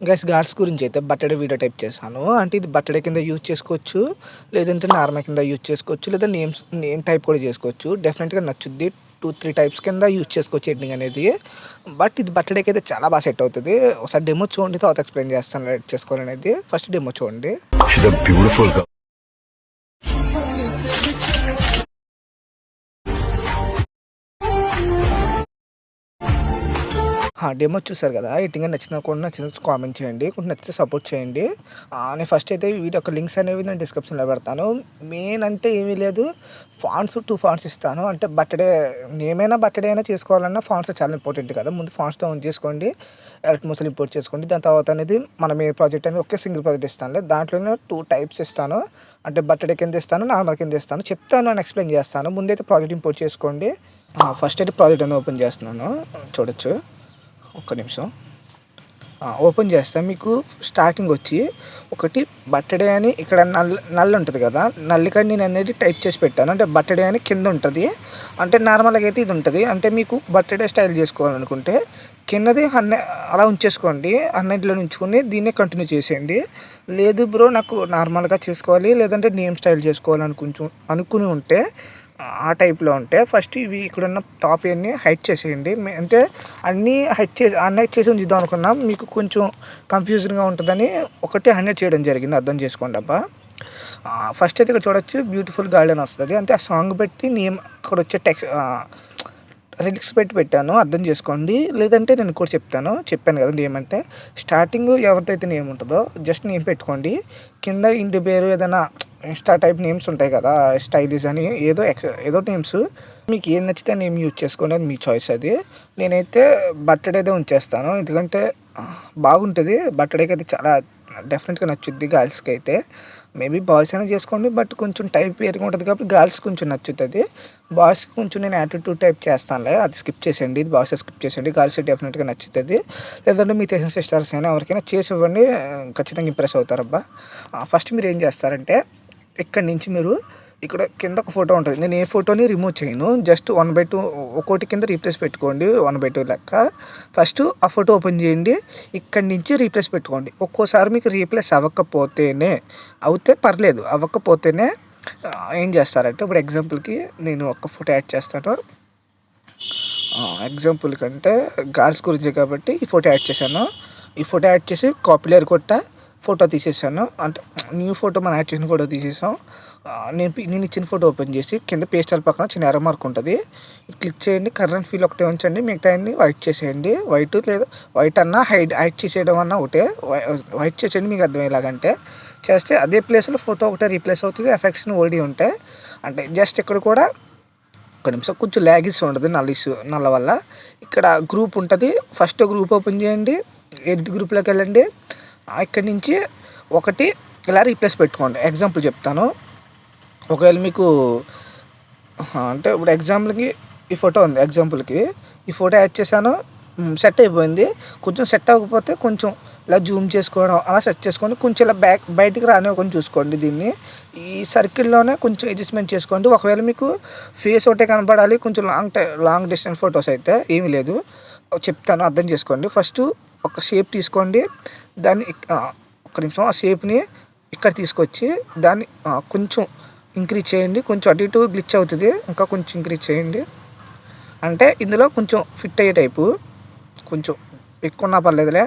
Guards గురించి అయితే birthday video type చేశాను. అంటే ఇది బర్త్‌డే కింద యూజ్ చేసుకోవచ్చు. లేదంటే నార్మల్ కింద యూజ్ చేసుకోవచ్చు. లేదా నేమ్ టైప్ కూడా చేసుకోవచ్చు. డెఫినిట్‌గా నచ్చుద్ది. 2, 3 టైప్స్ కింద యూజ్ చేసుకోవచ్చు ఎడిటింగ్ అనేది. బట్ ఇది బర్త్‌డేకి అయితే చాలా బాగా సెట్ అవుతది. ఒకసారి డెమో చూడండి, తర్వాత ఎక్స్‌ప్లెయిన్ చేస్తాను ఎలా ఎడిట్ చేసుకోవాలనేది. ఫస్ట్ డెమో చూడండి. She's a beautiful girl. Demo చూసారు కదా! ఎడిటింగ్ నచ్చితే కామెంట్ చేయండి. కొంచెం నచ్చితే సపోర్ట్ చేయండి. నేను ఫస్ట్ అయితే వీడియో యొక్క లింక్స్ అనేవి నేను డిస్క్రిప్షన్‌లో పెడతాను. మెయిన్ అంటే ఏమీ లేదు. ఫాంట్స్ 2 ఫాంట్స్ ఇస్తాను. అంటే బర్త్‌డే అయినా చేసుకోవాలన్నా ఫాంట్స్ చాలా ఇంపార్టెంట్ కదా! ముందు ఫాంట్స్ డౌన్ చేసుకోండి. ఎలక్ట్రోమోస్‌లో ఇంపోర్ట్ చేసుకోండి. దాని తర్వాత అనేది మనం ఏ ప్రాజెక్ట్ అనేది ఒకే సింగిల్ ప్రాజెక్ట్ ఇస్తానులే. దాంట్లోనే 2 టైప్స్ ఇస్తాను. అంటే బర్త్‌డే కింద ఇస్తాను, నార్మల్ కింద ఇస్తాను. చెప్తాను అండ్ ఎక్స్‌ప్లెయిన్ చేస్తాను. ముందైతే ప్రాజెక్ట్ ఇంపోర్ట్ చేసుకోండి. ఫస్ట్ అయితే ప్రాజెక్ట్ అనేది ఓపెన్ చేస్తున్నాను. చూడొచ్చు. ఒక్క నిమిషం. ఓపెన్ చేస్తే మీకు స్టార్టింగ్ వచ్చి ఒకటి బర్త్‌డే అని ఇక్కడ నల్ ఉంటది కదా! నల్లికాడ నేను అనేది టైప్ చేసి పెట్టాను. అంటే బర్త్‌డే అని కింద ఉంటది. అంటే నార్మల్‌గా అయితే ఇది ఉంటది. అంటే మీకు బర్త్‌డే స్టైల్ చేసుకోవాలనుకుంటే కిందది అలా ఉంచేసుకోండి. అన్నిట్లో ఉంచుకొని దీన్నే కంటిన్యూ చేసేయండి. లేదు బ్రో నాకు నార్మల్‌గా చేసుకోవాలి, లేదంటే నేమ్ స్టైల్ చేసుకోవాలి అనుకుని ఉంటే ఆ టైప్‌లో ఉంటే ఫస్ట్ ఇవి ఇక్కడున్న టాప్ ఇయన్నీ హైడ్ చేసేయండి. అంటే అన్నీ హైడ్ చేసి ఉంచుదాం అనుకున్నాం. మీకు కొంచెం కన్‌ఫ్యూజింగ్‌గా ఉంటదని ఒకటి హైడ్ చేయడం జరిగింది. అర్థం చేసుకోండి అబ్బా! ఫస్ట్ అయితే ఇక్కడ చూడొచ్చు, బ్యూటిఫుల్ గార్డెన్ వస్తది. అంటే ఆ సాంగ్ పెట్టి నేమ్ అక్కడొచ్చే లిరిక్స్ పెట్టి పెట్టాను. అర్థం చేసుకోండి. లేదంటే నేను ఇంకోటి చెప్పాను కదా నేమ్ అంటే. స్టార్టింగ్ ఎవరిదైతే నేమ్ ఉంటదో జస్ట్ నేమ్ పెట్టుకోండి. కింద ఇంటి పేరు ఏదైనా ఇన్‌స్టా టైప్ నేమ్స్ ఉంటాయి కదా! స్టైలిష్ అని ఏదో నేమ్స్ మీకు ఏది నచ్చితే నేమ్ యూజ్ చేసుకోండి. అది మీ చాయిస్ అది. నేనైతే బర్త్‌డేదే ఉంచేస్తాను. ఎందుకంటే బాగుంటది. బర్త్‌డేకి అయితే చాలా డెఫినిట్‌గా నచ్చుద్ది గర్ల్స్‌కైతే. మేబీ బాయ్స్ అయినా చేసుకోండి. బట్ కొంచెం టైప్ వేరుగా ఉంటది కాబట్టి గర్ల్స్ కొంచెం నచ్చుతది. బాయ్స్‌కి కొంచెం నేను యాటిట్యూడ్ టైప్ చేస్తానులే. అది స్కిప్ చేసేయండి. ఇది బాయ్స్ స్కిప్ చేసేయండి. గర్ల్స్‌కి డెఫినిట్‌గా నచ్చుతది. లేదంటే మీకు తెలిసిన సిస్టర్స్ అయినా ఎవరికైనా చేసి ఇవ్వండి. ఖచ్చితంగా ఇంప్రెస్ అవుతారబ్బా! ఫస్ట్ మీరేం చేస్తారంటే ఇక్కడి నుంచి మీరు ఇక్కడ కింద ఒక ఫోటో ఉంటుంది. నేను ఏ ఫోటోని రిమూవ్ చేయను. జస్ట్ 1/2 ఒక్కోటి కింద రీప్లేస్ పెట్టుకోండి. 1/2 లెక్క. ఫస్ట్ ఆ ఫోటో ఓపెన్ చేయండి. ఇక్కడి నుంచి రీప్లేస్ పెట్టుకోండి. ఒక్కోసారి మీకు రీప్లేస్ అవుతే పర్లేదు. అవ్వకపోతేనే ఏం చేస్తారంటే ఇప్పుడు ఎగ్జాంపుల్‌కి నేను ఒక ఫోటో యాడ్ చేస్తాను. ఎగ్జాంపుల్ కంటే గర్ల్స్ గురించే కాబట్టి ఈ ఫోటో యాడ్ చేశాను. ఈ ఫోటో యాడ్ చేసి కాపీ లేయర్ కొట్టా, ఫోటో తీసేసాను. అంటే న్యూ ఫోటో మనం యాడ్ చేసిన ఫోటో తీసేసాం. నేను ఇచ్చిన ఫోటో ఓపెన్ చేసి కింద పేస్టల్ పక్కన చిన్న ఎర్ర మార్క్ ఉంటుంది. క్లిక్ చేయండి. కర్రెంట్ ఫీల్ ఒకటే ఉంచండి. మిగతాయన్ని వైట్ చేసేయండి. లేదా వైట్ అన్నా హైడ్ చేసేయడం అన్నా ఒకటే. వైట్ చేసేయండి మీకు అర్థమయ్యేలాగంటే. చేస్తే అదే ప్లేస్‌లో ఫోటో ఒకటే రీప్లేస్ అవుతది. ఎఫెక్ట్స్ ఓల్డీ ఉంటాయి. అంటే జస్ట్ ఇక్కడ కూడా ఒక్క నిమిషం కొంచెం ల్యాగ్ ఉండదు నల్ల వల్ల. ఇక్కడ గ్రూప్ ఉంటది. ఫస్ట్ గ్రూప్ ఓపెన్ చేయండి. ఎడిట్ గ్రూప్‌లోకి వెళ్ళండి. ఇక్కడి నుంచి ఒకటి ఇలా రీప్లేస్ పెట్టుకోండి. ఎగ్జాంపుల్ చెప్తాను. ఒకవేళ మీకు అంటే ఇప్పుడు ఎగ్జాంపుల్‌కి ఈ ఫోటో ఉంది. ఈ ఫోటో యాడ్ చేశాను. సెట్ అయిపోయింది. కొంచెం సెట్ అవ్వకపోతే కొంచెం ఇలా జూమ్ చేసుకోవడం అలా సెట్ చేసుకోండి. కొంచెం ఇలా బయటికి రానివ్వకుండా చూసుకోండి దీన్ని. ఈ సర్కిల్‌లోనే కొంచెం అడ్జస్ట్‌మెంట్ చేసుకోండి. ఒకవేళ మీకు ఫేస్ ఒకటే కనపడాలి, కొంచెం లాంగ్ డిస్టెన్స్ ఫోటోస్ అయితే ఏమీ లేదు. చెప్తాను అర్థం చేసుకోండి. ఫస్ట్ ఒక షేప్ తీసుకోండి. దాన్ని ఒక్క నిమిషం ఆ షేప్‌ని ఇక్కడ తీసుకొచ్చి దాన్ని కొంచెం ఇంక్రీజ్ చేయండి. కొంచెం అటు ఇటు గ్లిచ్ అవుతది. ఇంకా కొంచెం ఇంక్రీజ్ చేయండి. అంటే ఇందులో కొంచెం ఫిట్ అయ్యే టైపు. కొంచెం ఎక్కువున్నా పర్లేదులే.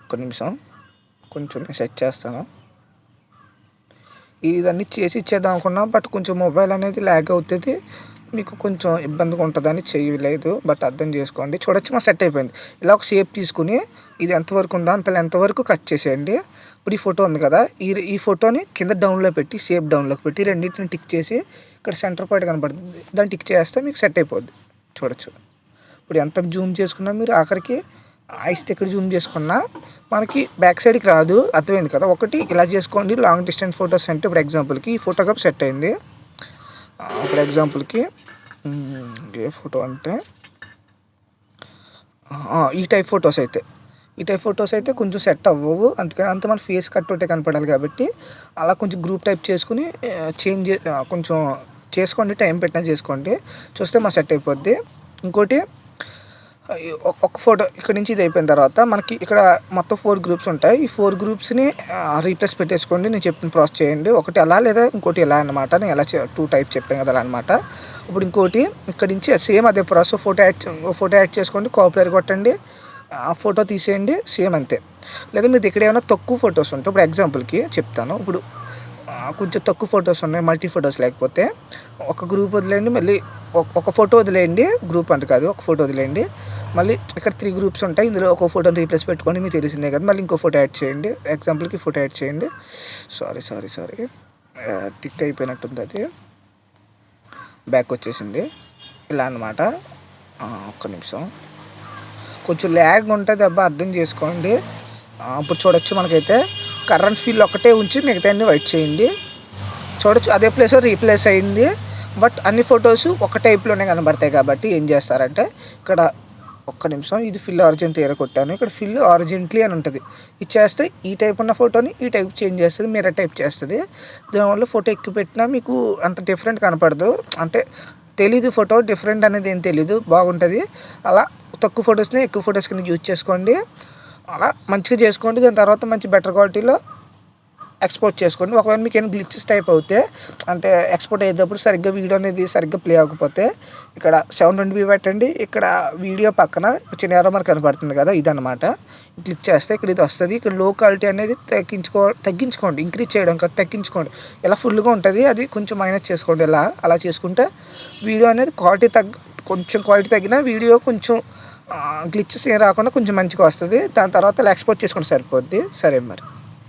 ఒక్క నిమిషం. కొంచెం నేను సెట్ చేస్తాను. ఇదన్నీ చేసి ఇచ్చేద్దాం అనుకున్నా. బట్ కొంచెం మొబైల్ అనేది ల్యాగ్ అవుతది. మీకు కొంచెం ఇబ్బందిగా ఉంటదని చేయలేదు. బట్ అర్థం చేసుకోండి. చూడొచ్చు సెట్ అయిపోయింది. ఇలా ఒక షేప్ తీసుకొని ఇది ఎంతవరకు ఉందో అంత లెంత్ వరకు కట్ చేసేయండి. ఇప్పుడు ఈ ఫోటో ఉంది కదా! ఈ ఫోటోని కింద డౌన్‌లో పెట్టి షేప్ డౌన్‌లోకి పెట్టి రెండిటిని టిక్ చేసి ఇక్కడ సెంటర్ పాయింట్ కనపడుతుంది. దాన్ని టిక్ చేస్తే మీకు సెట్ అయిపోద్ది. చూడొచ్చు. ఇప్పుడు ఎంత జూమ్ చేసుకున్నా మీరు ఆఖరికి ఐస్‌తో ఎక్కడ జూమ్ చేసుకున్నా మనకి బ్యాక్ సైడ్‌కి రాదు. అర్థమైంది కదా! ఒకటి ఇలా చేసుకోండి. లాంగ్ డిస్టెన్స్ ఫోటోస్ అంటే ఇప్పుడు ఎగ్జాంపుల్‌కి ఈ ఫోటో కప్ సెట్ అయింది. ఇప్పుడు ఎగ్జాంపుల్‌కి ఏ ఫోటో అంటే ఈ టైప్ ఫోటోస్ అయితే కొంచెం సెట్ అవ్వవు. అందుకని అంత మన ఫేస్ కట్ ఒకటే కనపడాలి కాబట్టి అలా కొంచెం గ్రూప్ టైప్ చేసుకొని కొంచెం చేసుకోండి. టైం పెట్టినా చేసుకోండి. చూస్తే సెట్ అయిపోద్ది. ఇంకోటి ఒక ఫోటో ఇక్కడ నుంచి ఇది అయిపోయిన తర్వాత మనకి ఇక్కడ మొత్తం 4 గ్రూప్స్ ఉంటాయి. ఈ 4 గ్రూప్స్‌ని రీప్లేస్ పెట్టేసుకోండి. నేను చెప్పిన ప్రాసెస్ చేయండి. ఒకటి అలా లేదా ఇంకోటి ఇలా అనమాట. నేను ఎలా 2 టైప్ చెప్పాను కదా! అలా అనమాట. ఇప్పుడు ఇంకోటి ఇక్కడి నుంచి సేమ్ అదే ప్రాసెస్ ఫోటో యాడ్ చేసుకోండి. కాపీ కొట్టండి. ఆ ఫోటో తీసేయండి. సేమ్ అంతే. లేదా మీ దగ్గర ఏమైనా తక్కువ ఫోటోస్ ఉంటే ఇప్పుడు ఎగ్జాంపుల్‌కి చెప్తాను. ఇప్పుడు కొంచెం తక్కువ ఫోటోస్ ఉన్నాయి. మల్టీ ఫోటోస్ లేకపోతే ఒక గ్రూప్ వదిలేయండి. మళ్ళీ ఒక ఫోటో వదిలేయండి. గ్రూప్ అంట కాదు. ఒక ఫోటో వదిలేయండి. మళ్ళీ ఇక్కడ 3 గ్రూప్స్ ఉంటాయి. ఇందులో ఒక ఫోటోని రీప్లేస్ పెట్టుకోండి. మీకు తెలిసిందే కదా! మళ్ళీ ఇంకో ఫోటో యాడ్ చేయండి. ఎగ్జాంపుల్‌కి ఫోటో యాడ్ చేయండి. సారీ. టిక్ అయిపోయినట్టుంది అది. బ్యాక్ వచ్చేసింది. ఇలా అనమాట. ఒక్క నిమిషం. కొంచెం ల్యాగ్ ఉంటుంది అబ్బా, అర్థం చేసుకోండి. ఇప్పుడు చూడొచ్చు మనకైతే కరెంట్ ఫీల్ ఒకటే ఉంచి మిగతాన్ని వైట్ చేయండి. చూడొచ్చు అదే ప్లేస్లో రీప్లేస్ అయింది. బట్ అన్ని ఫొటోస్ ఒక టైప్లోనే కనబడతాయి కాబట్టి ఏం చేస్తారంటే ఇక్కడ ఒక్క నిమిషం, ఇది ఫిల్ ఆరిజెంట్ ఏర కొట్టాను. ఇక్కడ ఫిల్ ఆరిజెంట్లీ అని ఉంటుంది. ఇది చేస్తే ఈ టైప్ ఉన్న ఫోటోని ఈ టైప్ చేంజ్ చేస్తుంది, మిర్రర్ టైప్ చేస్తుంది. దానివల్ల ఫోటో ఎక్కువ పెట్టినా మీకు అంత డిఫరెంట్ కనపడదు. అంటే తెలీదు, ఫోటో డిఫరెంట్ అనేది ఏం తెలీదు, బాగుంటుంది. అలా తక్కువ ఫొటోస్ని ఎక్కువ ఫొటోస్ కింద యూజ్ చేసుకోండి. అలా మంచిగా చేసుకోండి. దాని తర్వాత మంచి బెటర్ క్వాలిటీలో ఎక్స్పోర్ట్ చేసుకోండి. ఒకవేళ మీకు ఏమైనా గ్లిచెస్ టైప్ అవుతే, అంటే ఎక్స్పోర్ట్ అయ్యేటప్పుడు సరిగ్గా వీడియో అనేది సరిగ్గా ప్లే అవ్వకపోతే ఇక్కడ 720p పెట్టండి. ఇక్కడ వీడియో పక్కన చిన్న ఏరో మార్క్ కనపడుతుంది కదా, ఇదనమాట. క్లిక్ చేస్తే ఇక్కడ ఇది వస్తుంది. ఇక్కడ లో క్వాలిటీ అనేది తగ్గించుకోండి. ఇంక్రీజ్ చేయడం కాదు, తగ్గించుకోండి. ఇలా ఫుల్గా ఉంటుంది, అది కొంచెం మైనస్ చేసుకోండి. అలా చేసుకుంటే వీడియో అనేది కొంచెం క్వాలిటీ తగ్గిన వీడియో కొంచెం గ్లిచెస్ ఏం రాకుండా కొంచెం మంచిగా వస్తుంది. దాని తర్వాత ఇలా ఎక్స్పోర్ట్ చేసుకుంటే సరిపోద్ది. సరే మరి.